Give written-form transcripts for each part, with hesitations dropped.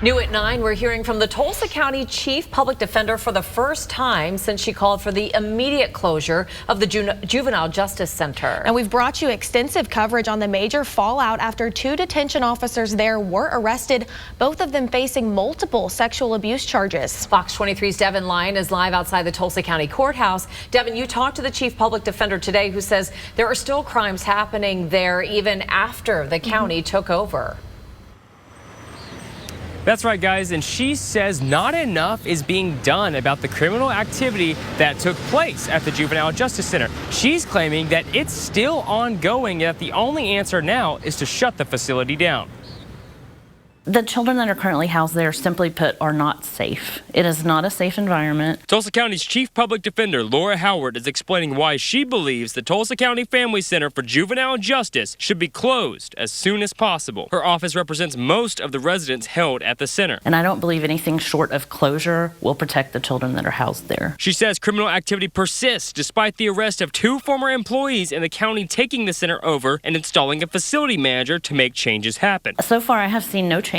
New at 9, we're hearing from the Tulsa County Chief Public Defender for the first time since she called for the immediate closure of the Juvenile Justice Center. And we've brought you extensive coverage on the major fallout after 2 detention officers there were arrested, both of them facing multiple sexual abuse charges. Fox 23's Devin Lyon is live outside the Tulsa County Courthouse. Devin, you talked to the Chief Public Defender today, who says there are still crimes happening there even after the county took over. That's right, guys, and she says not enough is being done about the criminal activity that took place at the Juvenile Justice Center. She's claiming that it's still ongoing and that the only answer now is to shut the facility down. The children that are currently housed there, simply put, are not safe. It is not a safe environment. Tulsa County's Chief Public Defender, Lora, is explaining why she believes the Tulsa County Family Center for Juvenile Justice should be closed as soon as possible. Her office represents most of the residents held at the center. And I don't believe anything short of closure will protect the children that are housed there. She says criminal activity persists despite the arrest of 2 former employees in the county taking the center over and installing a facility manager to make changes happen. So far, I have seen no change.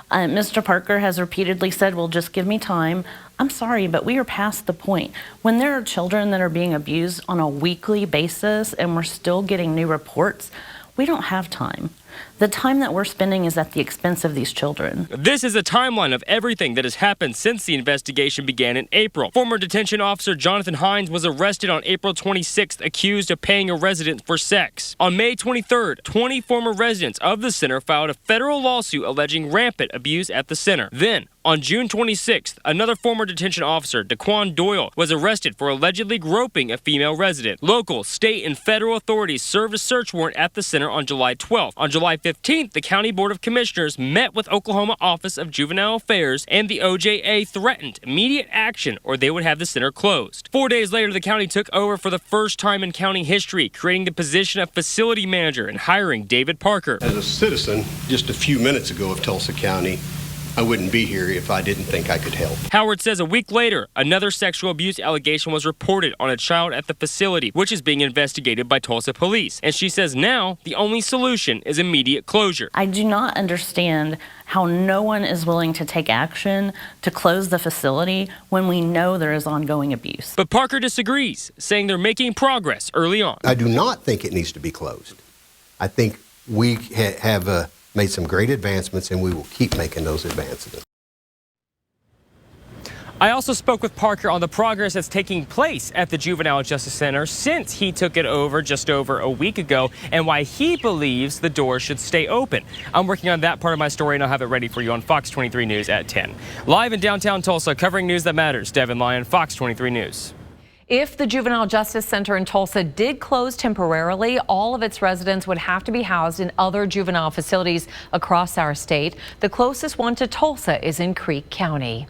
Mr. Parker has repeatedly said, well, just give me time. I'm sorry, but we are past the point. When there are children that are being abused on a weekly basis and we're still getting new reports, we don't have time. The time that we're spending is at the expense of these children. This is a timeline of everything that has happened since the investigation began in April. Former detention officer Jonathan Hines was arrested on April 26th, accused of paying a resident for sex. On May 23rd, 20 former residents of the center filed a federal lawsuit alleging rampant abuse at the center. Then, on June 26th, another former detention officer, Daquan Doyle, was arrested for allegedly groping a female resident. Local, state, and federal authorities served a search warrant at the center on July 12th. On July 15th, the County Board of Commissioners met with Oklahoma Office of Juvenile Affairs, and the OJA threatened immediate action or they would have the center closed. 4 days later, the county took over for the first time in county history, creating the position of facility manager and hiring David Parker. As a citizen, just a few minutes ago of Tulsa County, I wouldn't be here if I didn't think I could help. Howard says a week later, another sexual abuse allegation was reported on a child at the facility, which is being investigated by Tulsa police. And she says now the only solution is immediate closure. I do not understand how no one is willing to take action to close the facility when we know there is ongoing abuse. But Parker disagrees, saying they're making progress early on. I do not think it needs to be closed. I think we have made some great advancements, and we will keep making those advancements. I also spoke with Parker on the progress that's taking place at the Juvenile Justice Center since he took it over just over a week ago, and why he believes the doors should stay open. I'm working on that part of my story, and I'll have it ready for you on Fox 23 News at 10. Live in downtown Tulsa, covering news that matters, Devin Lyon, Fox 23 News. If the Juvenile Justice Center in Tulsa did close temporarily, all of its residents would have to be housed in other juvenile facilities across our state. The closest one to Tulsa is in Creek County.